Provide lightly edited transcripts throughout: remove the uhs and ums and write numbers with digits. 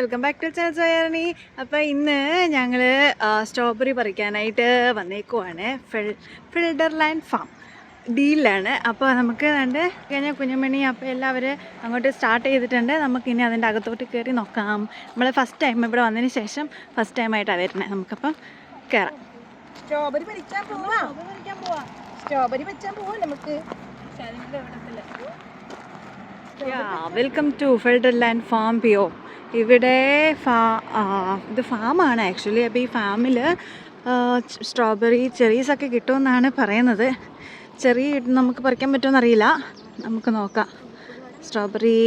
Welcome back to ചാച്ചി. അപ്പോൾ ഇന്ന് ഞങ്ങൾ സ്ട്രോബെറി പറിക്കാനായിട്ട് വന്നേക്കുവാണ്. ഫിൽഡർലാൻഡ് ഫാം ഡീലാണ്. അപ്പോൾ നമുക്ക് കണ്ട് കഴിഞ്ഞാൽ കുഞ്ഞുമണി അപ്പോൾ എല്ലാവരും അങ്ങോട്ട് സ്റ്റാർട്ട് ചെയ്തിട്ടുണ്ട്. നമുക്കിനി അതിൻ്റെ അകത്തോട്ട് കയറി നോക്കാം. നമ്മൾ ഫസ്റ്റ് ടൈം ഇവിടെ വന്നതിന് ശേഷം ഫസ്റ്റ് ടൈമായിട്ടാണ് വരുന്നത്. നമുക്കപ്പം കയറാം. സ്ട്രോബെറി പറിക്കാൻ പോവാം നമുക്ക്. വെൽക്കം ടു ഫിൽഡർലാൻഡ് ഫാം പിയോ. ഇവിടെ ഇത് ഫാമാണ് ആക്ച്വലി. അപ്പോൾ ഈ ഫാമിൽ സ്ട്രോബെറി ചെറീസൊക്കെ കിട്ടുമെന്നാണ് പറയുന്നത്. ചെറി നമുക്ക് പറിക്കാൻ പറ്റുമെന്നറിയില്ല, നമുക്ക് നോക്കാം. സ്ട്രോബെറി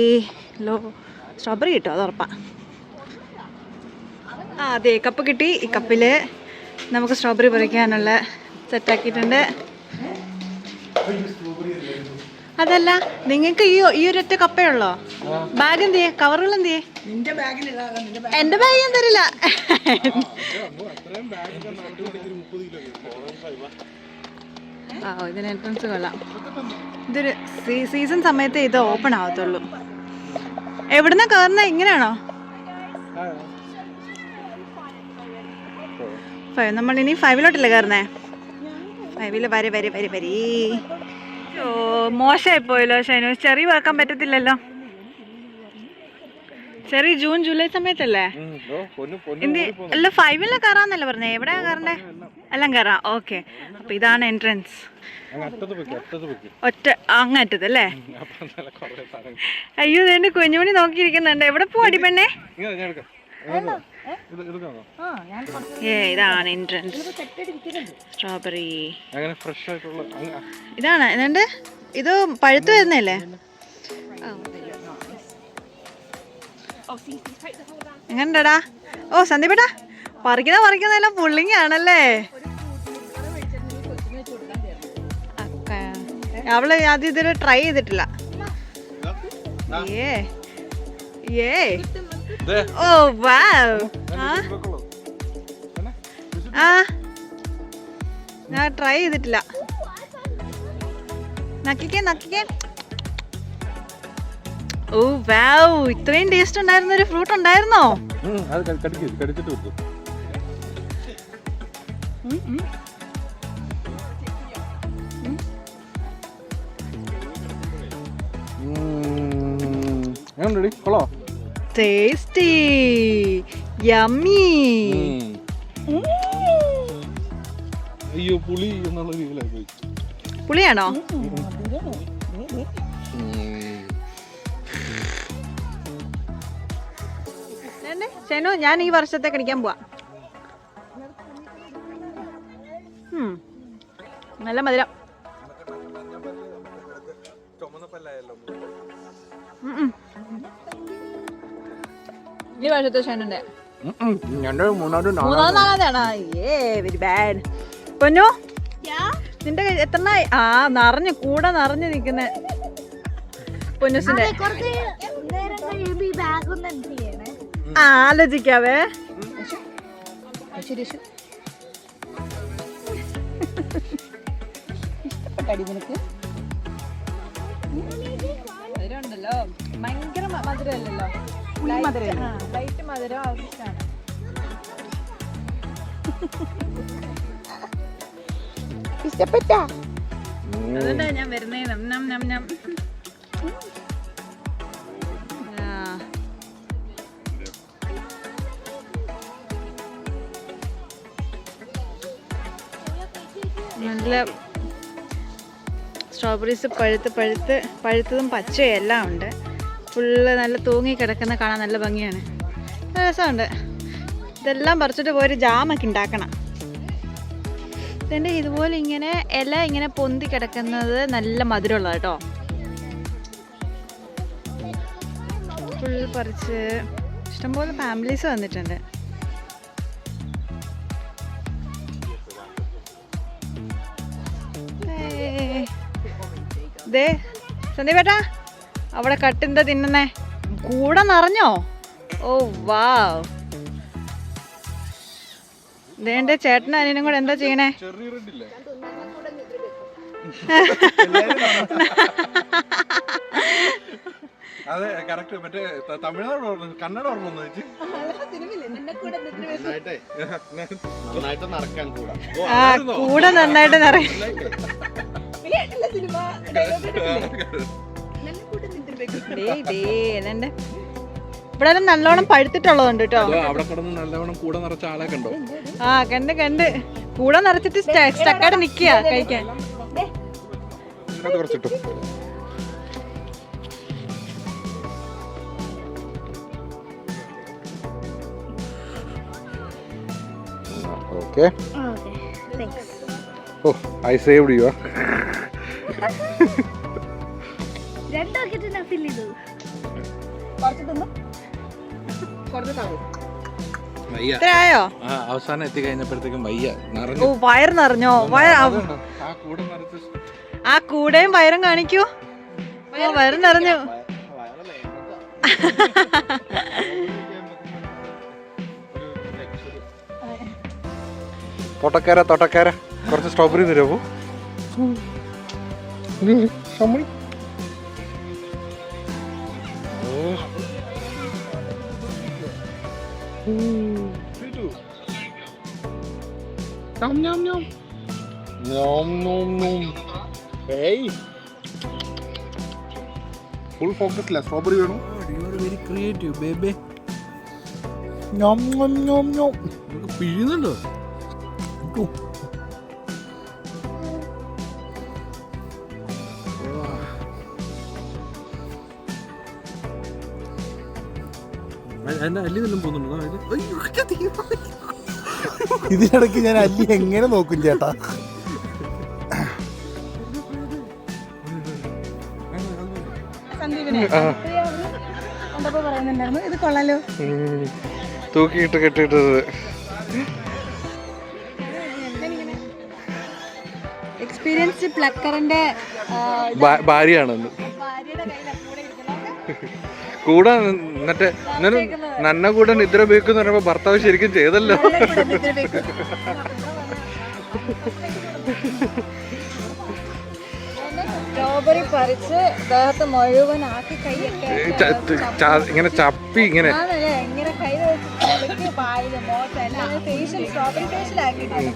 കിട്ടും, അത് ഉറപ്പാണ്. അതെ, കപ്പ് കിട്ടി. ഈ കപ്പിൽ നമുക്ക് സ്ട്രോബെറി പറിക്കാനുള്ള സെറ്റാക്കിയിട്ടുണ്ട്. അതല്ല, നിങ്ങൾക്ക് ഈ ഒരൊറ്റ കപ്പേ ഉള്ളോ? ബാഗ് എന്ത് ചെയ്യേ? കവറുകൾ എന്ത് ചെയ്യേ? എന്റെ ബാഗ് ഞാൻ തരില്ല. ഇതിന് എൻട്രൻസ് കൊള്ളാം. ഇതൊരു സീസൺ സമയത്ത് ഇത് ഓപ്പൺ ആവത്തുള്ളൂ. എവിടുന്ന കയറുന്ന? ഇങ്ങനെയാണോ? നമ്മൾ ഇനി 5-ലോട്ടല്ലേ കയറുന്നേ? 5-ൽ വരെ. ഓ, മോശമായി പോയല്ലോ ഷൈനു. ചെറി വെക്കാൻ പറ്റത്തില്ലല്ലോ. ചെറി ജൂൺ ജൂലൈ സമയത്തല്ലേ? അല്ല, 5-ൽ കയറാന്നല്ലേ പറഞ്ഞേ? എവിടെയാ കയറണ്ടേ? എല്ലാം കയറാം. ഓക്കെ, അപ്പൊ ഇതാണ് എൻട്രൻസ്. ഒറ്റ അങ്ങറ്റത്തല്ലേ? അയ്യോ, എന്റെ കുഞ്ഞുമണി നോക്കിയിരിക്കുന്നുണ്ട്. എവിടെ പോവാടി പെണ്ണേ? ഇതാണ് എൻട്രൻസ്. സ്ട്രോബെറി ഇതാണ്. എന്നിട്ട് ഇത് പഴുത്ത് വരുന്നല്ലേ? എങ്ങനെടാ? ഓ, സന്ദീപേട്ടാ, പറിക്കുന്നതെല്ലാം പുള്ളിങ് ആണല്ലേ? അവള് അത് ഇതുവരെ ട്രൈ ചെയ്തിട്ടില്ല. ഓ വാവ്. ഞാൻ ട്രൈ ചെയ്തിട്ടില്ല. നക്കിക്കേ. ഓ വാവ്, ഇത്രയും ടേസ്റ്റ് ഉണ്ടായിരുന്ന ഒരു ഫ്രൂട്ട് ഉണ്ടായിരുന്നോ? Tasty, yummy. അയ്യോ, പുളി എന്നുള്ള രീതിയിലായി പോയി. പുളിയാണോ? ചേനോ, ഞാൻ ഈ വർഷത്തെ കടിക്കാൻ പോവാ. നല്ല മധുരം. ഈ വർഷത്തെ ഷൈനുണ്ട്. മൂന്നാം നാളാണ്. Very bad. പൊന്നു, നിന്റെ എത്ര കൂടെ നിറഞ്ഞു നിക്കുന്ന പൊന്നുസിന്റെ. ആലോചിക്കാവേ. മധുരമുണ്ടല്ലോ, ഭയങ്കര മധുരമല്ലല്ലോ. ലൈറ്റ് മധുരം ആവശ്യമാണ്. ഇഷ്ടപ്പെട്ട അതുകൊണ്ടാ ഞാൻ വരുന്നേ. നല്ല സ്ട്രോബെറീസ് പഴുത്തതും പച്ചയും എല്ലാം ഉണ്ട്. ഫുള്ള് നല്ല തൂങ്ങി കിടക്കുന്ന കാണാൻ നല്ല ഭംഗിയാണ്, രസമുണ്ട്. ഇതെല്ലാം പറിച്ചിട്ട് പോയൊരു ജാമൊക്കെ ഉണ്ടാക്കണം. ഇതിൻ്റെ ഇതുപോലെ ഇങ്ങനെ ഇല ഇങ്ങനെ പൊന്തി കിടക്കുന്നത് നല്ല മധുരമുള്ളത് കേട്ടോ. ഫുൾ പറിച്ച് ഇഷ്ടംപോലെ ഫാമിലീസ് വന്നിട്ടുണ്ട്. ദേ സന്ദീപേട്ടാ, അവിടെ കട്ടെന്താ തിന്നുന്നേ? കൂടെ നിറഞ്ഞോ? ഓ വാവ്. ഇതേന്റെ ചേട്ടനും അനിയനും കൂടെ എന്താ ചെയ്യണേ? അതെ കറക്റ്റ് മറ്റേ തമിഴ്നാട് ഓർമ്മ കന്നഡ ഓർമ്മ വന്നു ചേച്ചി നന്നായിട്ട് നടക്കാൻ കൂടാ ആ കൂടെ നന്നായിട്ട് നിറയും. സിനിമ ഇവിടെ നല്ലോണം പഴുത്തിട്ടുള്ളതുണ്ട് കേട്ടോ. അവിടെ കിടന്ന് നല്ലവണ്ണം കൂടെ നിറച്ച ആളെ കണ്ടോ? ആ കണ്ട് കൂടെ നിറച്ചിട്ട് സ്റ്റക്കായിട്ട് നിക്കുക കഴിക്കാൻ. കുറച്ചിട്ടു okay. Oh I saved you. ഇത്രയായോ? അവസാനം എത്തി കഴിഞ്ഞപ്പോഴത്തേക്കും വയ്യ ഓ വയർ നിറഞ്ഞോ? ആ കൂടെ നിറച്ച് ആ കൂടെയും വയറും കാണിക്കൂ. വയറ് നിറഞ്ഞു. തൊട്ടക്കാര കുറച്ച് സ്ട്രോബെറി തരുമോ? ഫുൾ ഫോക്കസില്ല. സ്ട്രോബെറി വേണം. Very creative babe. പിഴിയുന്നുണ്ടോ? ഇതിനിടയ്ക്ക് ഞാൻ അല്ലി എങ്ങനെ നോക്കും ചേട്ടാ? പറയുന്നുണ്ടായിരുന്നു ഇത് കൊള്ളാലോ. തൂക്കിയിട്ട് കെട്ടിയിട്ടത് എക്സ്പീരിയൻസ്ഡ് പ്ലക്കറിന്റെ ഭാര്യയാണെന്ന് കൂടെ എന്നിട്ട് നന്ന കൂടെ നിദ്ര ഉപയോഗിക്കുന്ന പറയുമ്പോ ഭർത്താവ് ശരിക്കും ചെയ്തല്ലോ. സ്ട്രോബെറി പറിച്ച് ദേഹത്ത് മുഴുവൻ ആക്കി കൈയൊക്കെ ഇങ്ങനെ ചപ്പി ഇങ്ങനെ ഇങ്ങനെ കൈ വെച്ച് പായല് മോശം ഫേഷ്യൽ സ്ട്രോബെറി ഫേഷ്യൽ ആക്കിയിട്ടുണ്ട്.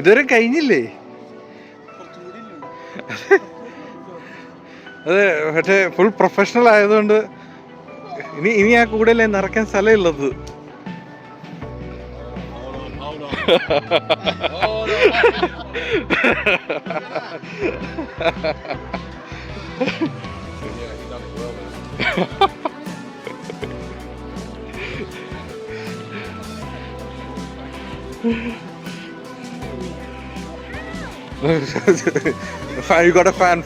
ഇതുവരെ കഴിഞ്ഞില്ലേ? അതെ പക്ഷേ ഫുൾ പ്രൊഫഷണൽ ആയതുകൊണ്ട് ഇനി ആ കൂടെ നിറയ്ക്കാൻ സ്ഥലമുള്ളത്. You got a fan.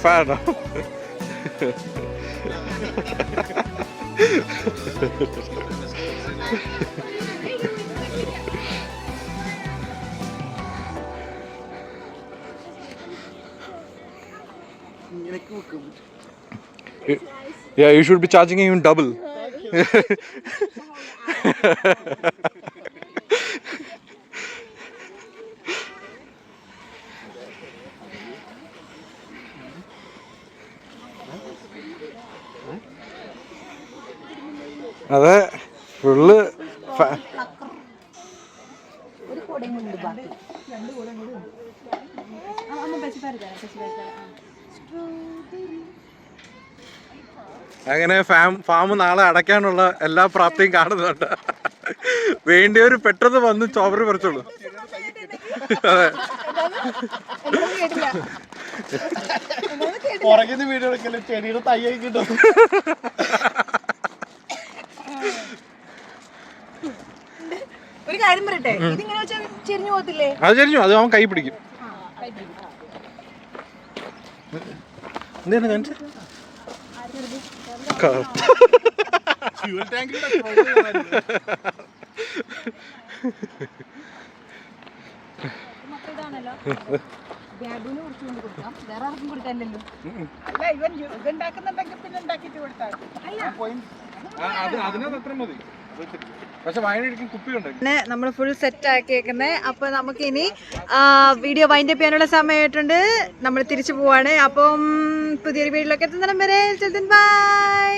Yeah, you should be charging even double. അതെ ഫുള്ള് അങ്ങനെ ഫാം നാളെ അടയ്ക്കാനുള്ള എല്ലാ പ്രാപ്തിയും കാണുന്നുണ്ട്. വേണ്ടിയവര് പെട്ടെന്ന് വന്ന് സ്ട്രോബെറി പറിച്ചോളൂ. അതെ വീഡിയോ എടുക്കലും ചെടിയുടെ തയ്യായി കിട്ടും. ഒരു കാര്യം പറയട്ടെ, ഇതിങ്ങനെ വെച്ചാൽ ചെരിഞ്ഞു പോകത്തില്ലേ? അത് ചെരിഞ്ഞു, അത് അവൻ കൈ പിടിക്കും. എന്താണ് കാണിച്ച അല്ല ഇവൻ ഇതുണ്ടാക്കുന്നുണ്ടെങ്കിൽ പിന്നെ ഉണ്ടാക്കിട്ട് കൊടുത്താൽ അതിനകത്ത് അത്ര മതി. പക്ഷെ വൈനടിക്കും കുപ്പിയുണ്ട്. നമ്മൾ ഫുൾ സെറ്റ് ആക്കിയേക്കുന്നത്. അപ്പോൾ നമുക്കിനി വീഡിയോ വൈൻഡപ്പ് ചെയ്യാനുള്ള സമയമായിട്ടുണ്ട്. നമ്മൾ തിരിച്ചു പോവാണ്. അപ്പം പുതിയൊരു വീഡിയോയിലൊക്കെ എത്തുന്നിടം വരെ ബൈ.